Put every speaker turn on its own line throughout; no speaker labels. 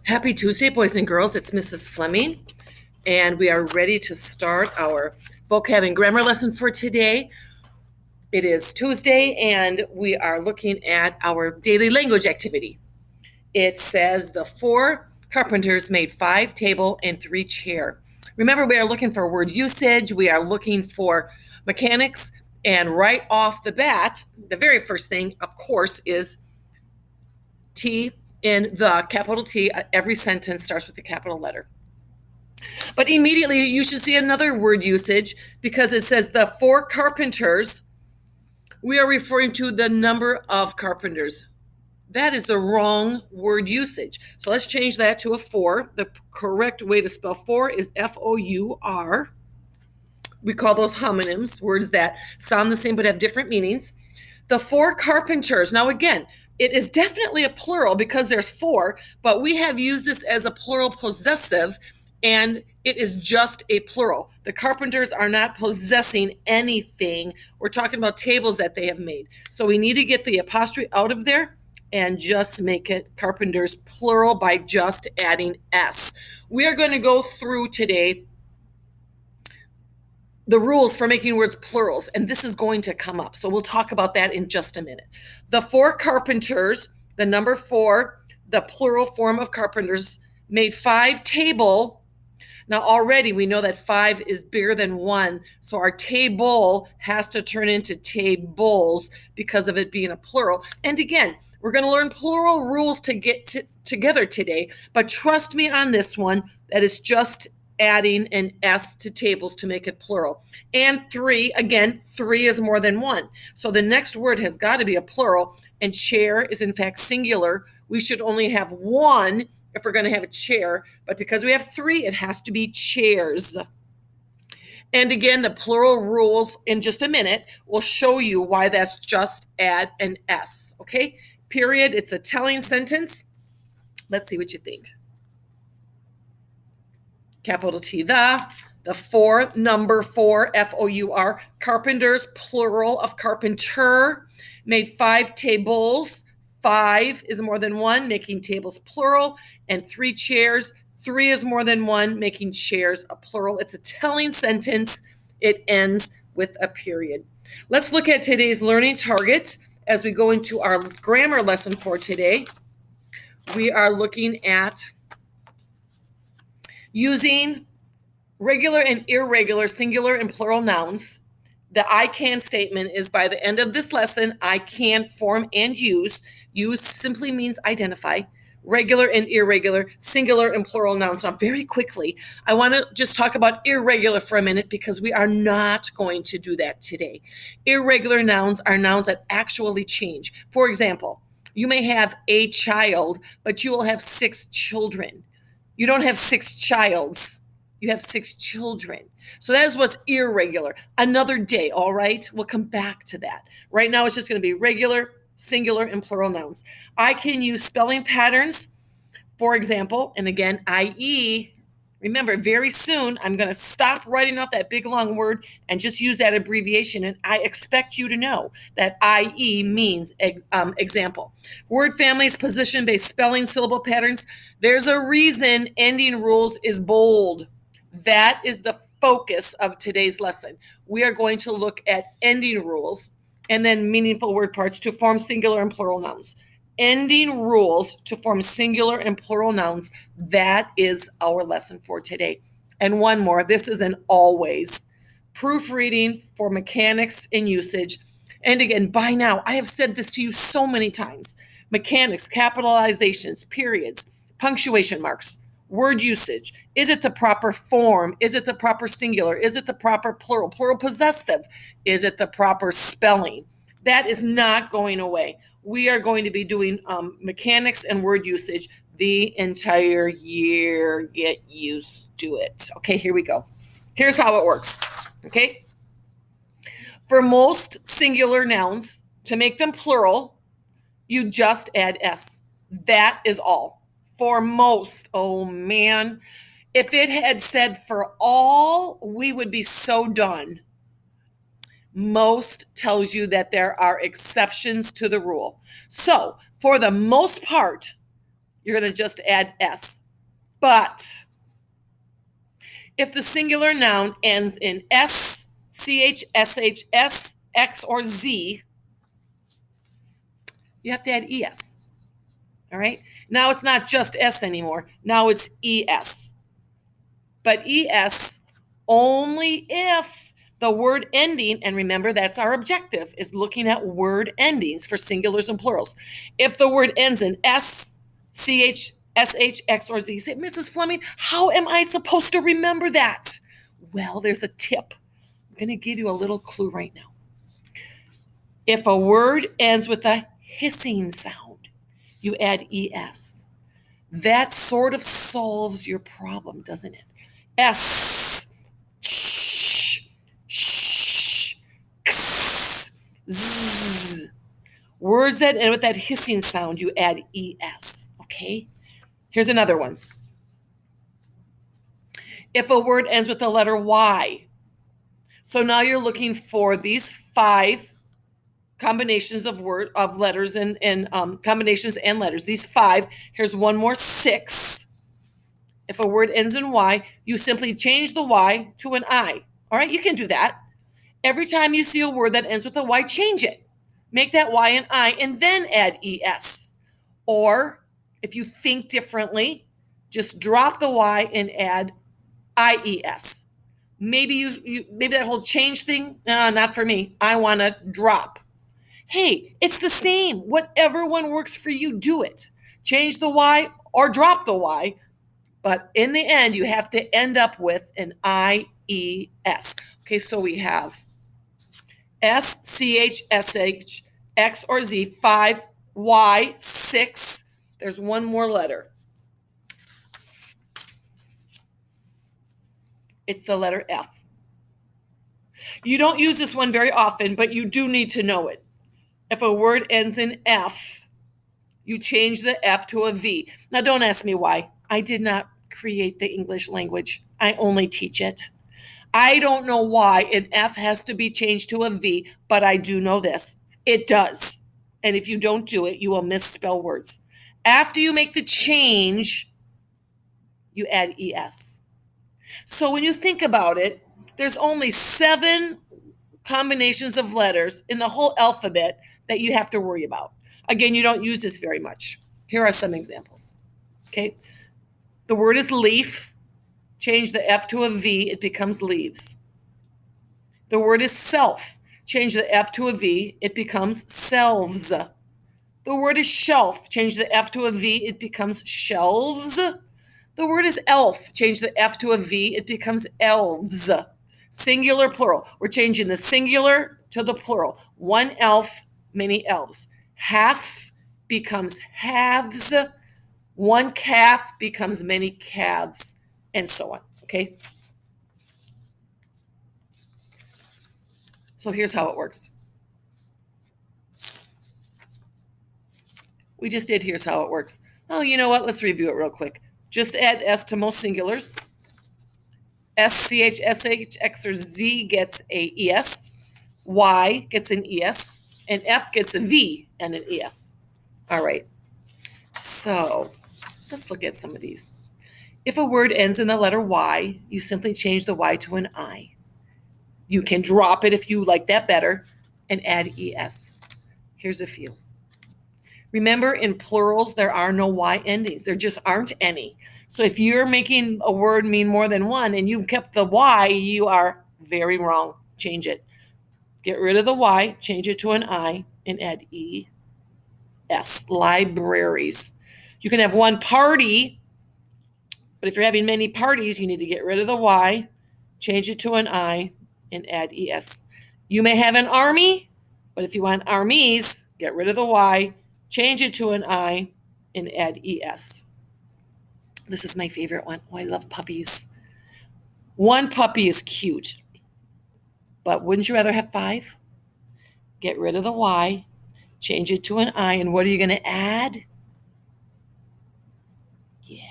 Happy Tuesday, boys and girls. It's Mrs. Fleming, and we are ready to start our vocab and grammar lesson for today. It is Tuesday, and we are looking at our daily language activity. It says the 4 carpenters made 5 table and 3 chair. Remember, we are looking for word usage. We are looking for mechanics, and right off the bat, the very first thing, of course, is T in the capital T. Every sentence starts with a capital letter. But immediately you should see another word usage because it says the 4 carpenters. We are referring to the number of carpenters. That is the wrong word usage. So let's change that to a 4. The correct way to spell 4 is F-O-U-R. We call those homonyms, words that sound the same but have different meanings. The 4 carpenters. Now again, it is definitely a plural because there's 4, but we have used this as a plural possessive, and it is just a plural. The carpenters are not possessing anything. We're talking about tables that they have made. So we need to get the apostrophe out of there and just make it carpenters plural by just adding S. We are going to go through today the rules for making words plurals, and this is going to come up. So we'll talk about that in just a minute. The 4 carpenters, the number 4, the plural form of carpenters, made 5 table. Now already we know that 5 is bigger than 1, so our table has to turn into tables because of it being a plural. And again, we're going to learn plural rules to get together today, but trust me on this one, that is just adding an S to tables to make it plural. And 3, again, 3 is more than 1. So the next word has got to be a plural, and chair is in fact singular. We should only have 1 if we're going to have a chair, but because we have 3, it has to be chairs. And again, the plural rules in just a minute will show you why that's just add an S, okay? Period. It's a telling sentence. Let's see what you think. Capital T, the 4, number 4, F-O-U-R, carpenters, plural of carpenter, made 5 tables. 5 is more than 1, making tables plural, and 3 chairs. 3 is more than 1, making chairs a plural. It's a telling sentence. It ends with a period. Let's look at today's learning target as we go into our grammar lesson for today. We are looking at using regular and irregular singular and plural nouns. The I can statement is by the end of this lesson, I can form and use. Use simply means identify. Regular and irregular, singular and plural nouns. Now, very quickly, I want to just talk about irregular for a minute because we are not going to do that today. Irregular nouns are nouns that actually change. For example, you may have a child, but you will have 6 children. You don't have 6 childs. You have 6 children. So that is what's irregular. Another day, all right? We'll come back to that. Right now, it's just going to be regular, singular, and plural nouns. I can use spelling patterns, for example, and again, i.e., remember, very soon, I'm going to stop writing out that big long word and just use that abbreviation, and I expect you to know that i.e. means example. Word families, position-based spelling, syllable patterns. There's a reason ending rules is bold. That is the focus of today's lesson. We are going to look at ending rules and then meaningful word parts to form singular and plural nouns. Ending rules to form singular and plural nouns. That is our lesson for today. And one more, this is an always. Proofreading for mechanics and usage. And again, by now, I have said this to you so many times. Mechanics, capitalizations, periods, punctuation marks, word usage. Is it the proper form? Is it the proper singular? Is it the proper plural? Plural possessive. Is it the proper spelling? That is not going away. We are going to be doing mechanics and word usage the entire year. Get used to it. Okay, here we go. Here's how it works. Okay. For most singular nouns, to make them plural, you just add S. That is all. For most, oh man, if it had said for all, we would be so done. Most tells you that there are exceptions to the rule. So, for the most part, you're going to just add S. But if the singular noun ends in S, CH, SH, S, X, or Z, you have to add ES. All right? Now it's not just S anymore. Now it's ES. But ES only if the word ending, and remember that's our objective, is looking at word endings for singulars and plurals. If the word ends in S, CH, SH, X, or Z, you say, Mrs. Fleming, how am I supposed to remember that? Well, there's a tip. I'm going to give you a little clue right now. If a word ends with a hissing sound, you add ES. That sort of solves your problem, doesn't it? S, sh, sh, ks, z. Words that end with that hissing sound, you add ES, okay? Here's another one. If a word ends with the letter Y, so now you're looking for these 5 combinations of letters and combinations and letters. These 5. Here's one more 6. If a word ends in Y, you simply change the Y to an I. All right, you can do that. Every time you see a word that ends with a Y, change it. Make that Y an I and then add ES. Or if you think differently, just drop the Y and add IES. Maybe maybe that whole change thing, not for me. I want to drop. Hey, it's the same. Whatever one works for you, do it. Change the Y or drop the Y. But in the end, you have to end up with an IES. Okay, so we have S, CH, SH, X, or Z, 5, Y, 6. There's one more letter. It's the letter F. You don't use this one very often, but you do need to know it. If a word ends in F, you change the F to a V. Now, don't ask me why. I did not create the English language. I only teach it. I don't know why an F has to be changed to a V, but I do know this. It does. And if you don't do it, you will misspell words. After you make the change, you add ES. So when you think about it, there's only 7 combinations of letters in the whole alphabet that you have to worry about. Again, you don't use this very much. Here are some examples. Okay. The word is leaf. Change the F to a V, it becomes leaves. The word is self. Change the F to a V, it becomes selves. The word is shelf. Change the F to a V, it becomes shelves. The word is elf. Change the F to a V, it becomes elves. Singular, plural. We're changing the singular to the plural. One elf, many elves. Half becomes halves. One calf becomes many calves, and so on, okay? So here's how it works. We just did here's how it works. Oh, you know what? Let's review it real quick. Just add S to most singulars. S, CH, SH, X, or Z gets a ES. Y gets an ES. And F gets a V and an ES. All right. So let's look at some of these. If a word ends in the letter Y, you simply change the Y to an I. You can drop it if you like that better and add ES. Here's a few. Remember, in plurals, there are no Y endings. There just aren't any. So if you're making a word mean more than one and you've kept the Y, you are very wrong. Change it. Get rid of the Y, change it to an I, and add ES. Libraries. You can have one party, but if you're having many parties, you need to get rid of the Y, change it to an I, and add ES. You may have an army, but if you want armies, get rid of the Y, change it to an I, and add ES. This is my favorite one. Oh, I love puppies. One puppy is cute, but wouldn't you rather have 5? Get rid of the Y, change it to an I, and what are you going to add? Yeah,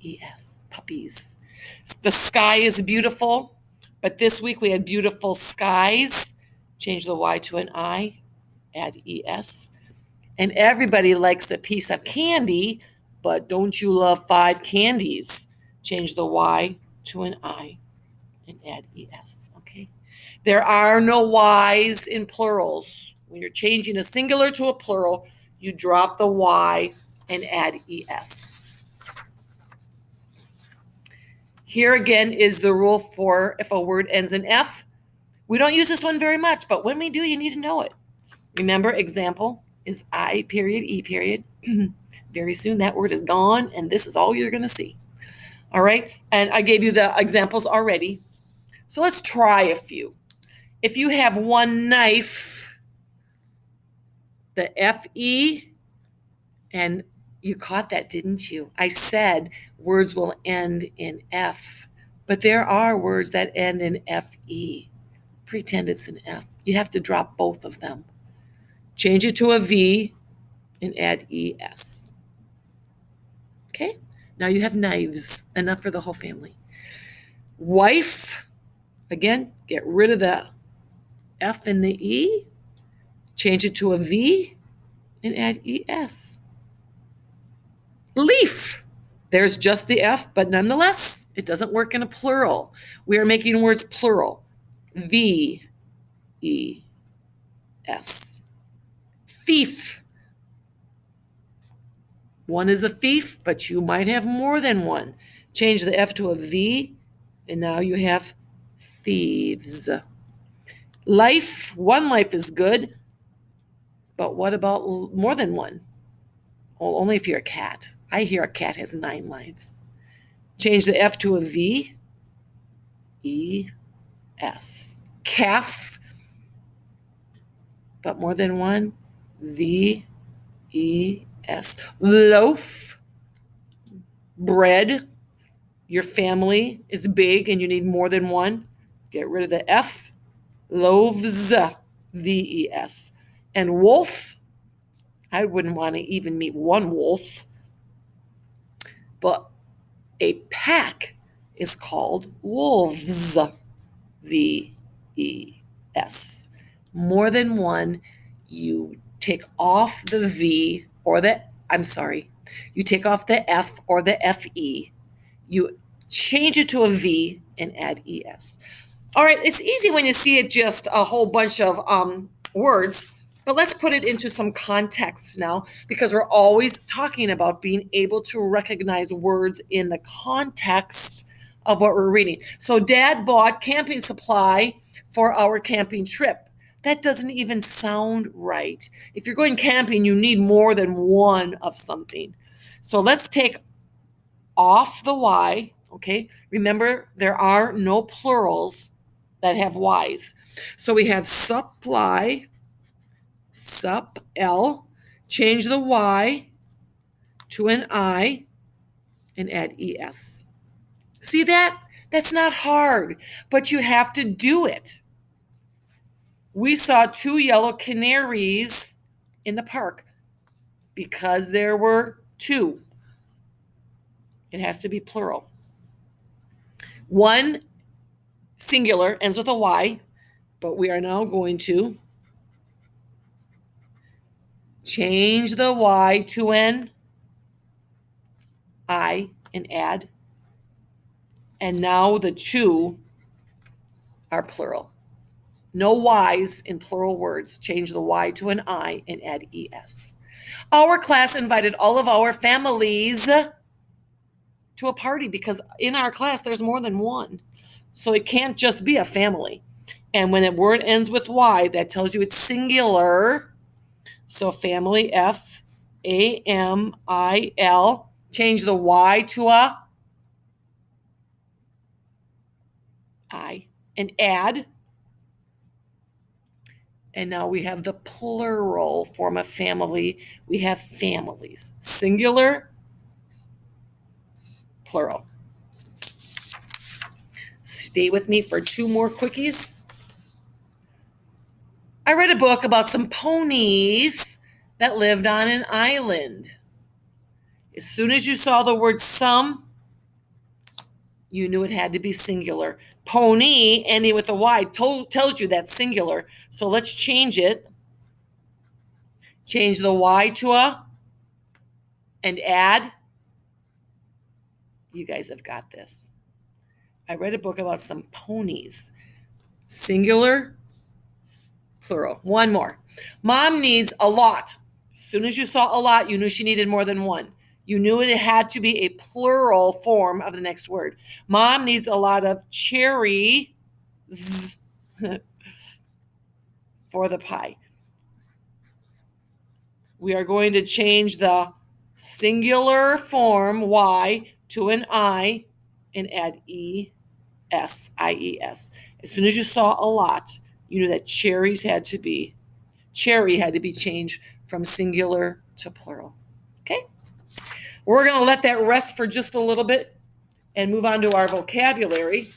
ES, puppies. The sky is beautiful, but this week we had beautiful skies. Change the Y to an I, add ES. And everybody likes a piece of candy, but don't you love 5 candies? Change the Y to an I and add ES, okay? There are no Ys in plurals. When you're changing a singular to a plural, you drop the Y and add ES. Here again is the rule for if a word ends in F. We don't use this one very much, but when we do, you need to know it. Remember, example is I period, E period. Very soon that word is gone, and this is all you're going to see. All right? And I gave you the examples already. So let's try a few. If you have one knife, the FE, and you caught that, didn't you? I said words will end in F, but there are words that end in FE. Pretend it's an F. You have to drop both of them. Change it to a V and add ES. Okay? Now you have knives, enough for the whole family. Wife, again, get rid of the F and the E, change it to a V, and add ES. Leaf, there's just the F, but nonetheless, it doesn't work in a plural. We are making words plural. V-E-S. Thief. One is a thief, but you might have more than one. Change the F to a V, and now you have thieves. Life, one life is good, but what about more than one? Well, only if you're a cat. I hear a cat has 9 lives. Change the F to a V, E-S. Calf, but more than one, V-E-S. Loaf, bread. Your family is big and you need more than one. Get rid of the F. Loaves, V-E-S. And wolf, I wouldn't want to even meet one wolf, but a pack is called wolves, V-E-S. More than one, you take off the V or you take off the F or the F-E, you change it to a V and add ES. All right, it's easy when you see it just a whole bunch of words, but let's put it into some context now, because we're always talking about being able to recognize words in the context of what we're reading. So Dad bought camping supply for our camping trip. That doesn't even sound right. If you're going camping, you need more than one of something. So let's take off the Y, okay? Remember, there are no plurals that have Ys. So we have supply, sup-L, change the Y to an I, and add ES. See that? That's not hard, but you have to do it. We saw 2 yellow canaries in the park because there were 2. It has to be plural. One singular ends with a Y, but we are now going to change the Y to an I and add. And now the 2 are plural. No Ys in plural words. Change the Y to an I and add ES. Our class invited all of our families to a party because in our class there's more than one. So it can't just be a family. And when a word ends with Y, that tells you it's singular. So family, F-A-M-I-L. Change the Y to a I and add. And now we have the plural form of family. We have families. Singular, plural. Stay with me for 2 more quickies. I read a book about some ponies that lived on an island. As soon as you saw the word some, you knew it had to be singular. Pony ending with a Y tells you that's singular. So let's change it. Change the Y to a and add. You guys have got this. I read a book about some ponies. Singular, plural. One more. Mom needs a lot. As soon as you saw a lot, you knew she needed more than one. You knew it had to be a plural form of the next word. Mom needs a lot of cherries for the pie. We are going to change the singular form Y to an I and add ES, IES. As soon as you saw a lot, you knew that cherry had to be changed from singular to plural. Okay? We're going to let that rest for just a little bit and move on to our vocabulary.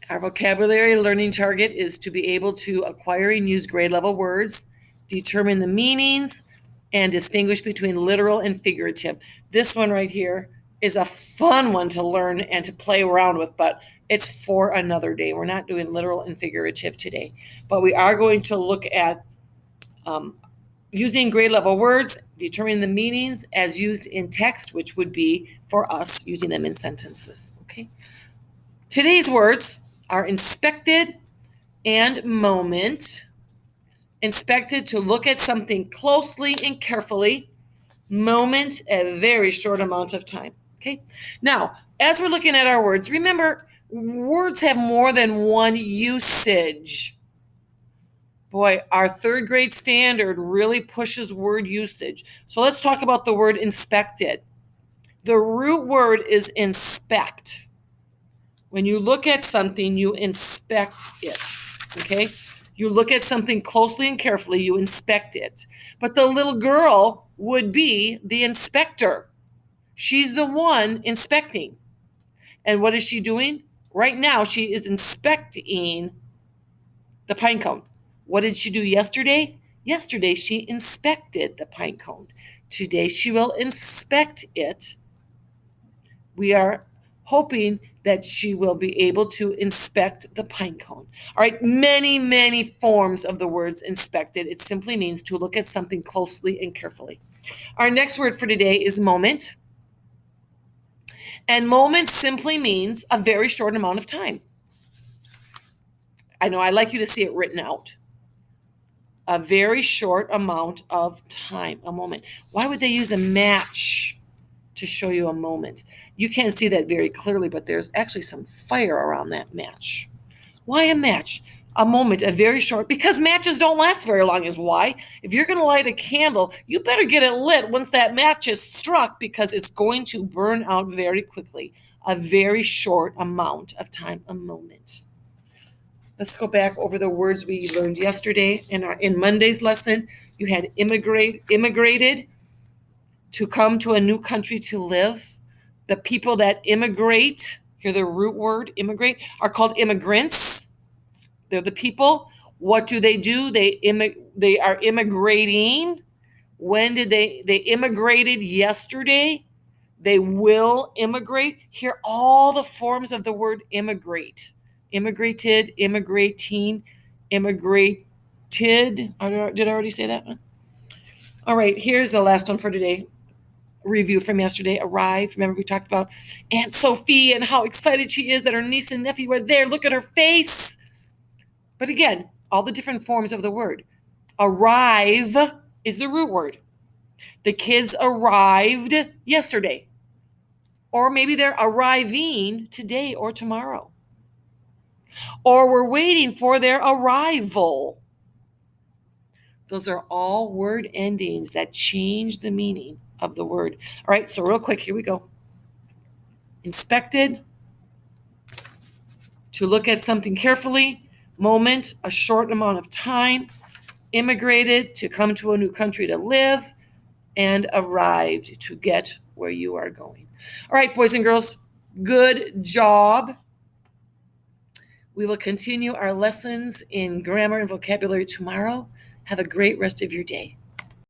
Our vocabulary learning target is to be able to acquire and use grade level words, determine the meanings, and distinguish between literal and figurative. This one right here is a fun one to learn and to play around with, but it's for another day. We're not doing literal and figurative today, but we are going to look at using grade level words, determining the meanings as used in text, which would be for us using them in sentences. Okay. Today's words are inspected and moment. Inspected, to look at something closely and carefully. Moment, a very short amount of time. Okay. Now, as we're looking at our words, remember, words have more than one usage. Boy, our third grade standard really pushes word usage. So let's talk about the word inspected. The root word is inspect. When you look at something, you inspect it, okay? You look at something closely and carefully, you inspect it. But the little girl would be the inspector. She's the one inspecting. And what is she doing? Right now, she is inspecting the pine cone. What did she do yesterday? Yesterday, she inspected the pine cone. Today, she will inspect it. We are hoping that she will be able to inspect the pine cone. All right, many, many forms of the words inspected. It simply means to look at something closely and carefully. Our next word for today is moment. And moment simply means a very short amount of time. I know I like you to see it written out. A very short amount of time, a moment. Why would they use a match to show you a moment? You can't see that very clearly, but there's actually some fire around that match. Why a match? A moment, a very short, because matches don't last very long is why. If you're going to light a candle, you better get it lit once that match is struck, because it's going to burn out very quickly. A very short amount of time, a moment. Let's go back over the words we learned yesterday in Monday's lesson. You had immigrated, to come to a new country to live. The people that immigrate, hear the root word, immigrate, are called immigrants. They're the people. What do? They are immigrating. When did they immigrated yesterday? They will immigrate. Hear all the forms of the word immigrate. Immigrated, immigrating, immigrated. Did I already say that one? All right, here's the last one for today. Review from yesterday. Arrived. Remember, we talked about Aunt Sophie and how excited she is that her niece and nephew are there. Look at her face. But again, all the different forms of the word. Arrive is the root word. The kids arrived yesterday. Or maybe they're arriving today or tomorrow. Or we're waiting for their arrival. Those are all word endings that change the meaning of the word. All right, so real quick, here we go. Inspected, to look at something carefully. Moment, a short amount of time. Immigrated, to come to a new country to live. And arrived, to get where you are going. All right, boys and girls, good job. We will continue our lessons in grammar and vocabulary tomorrow. Have a great rest of your day.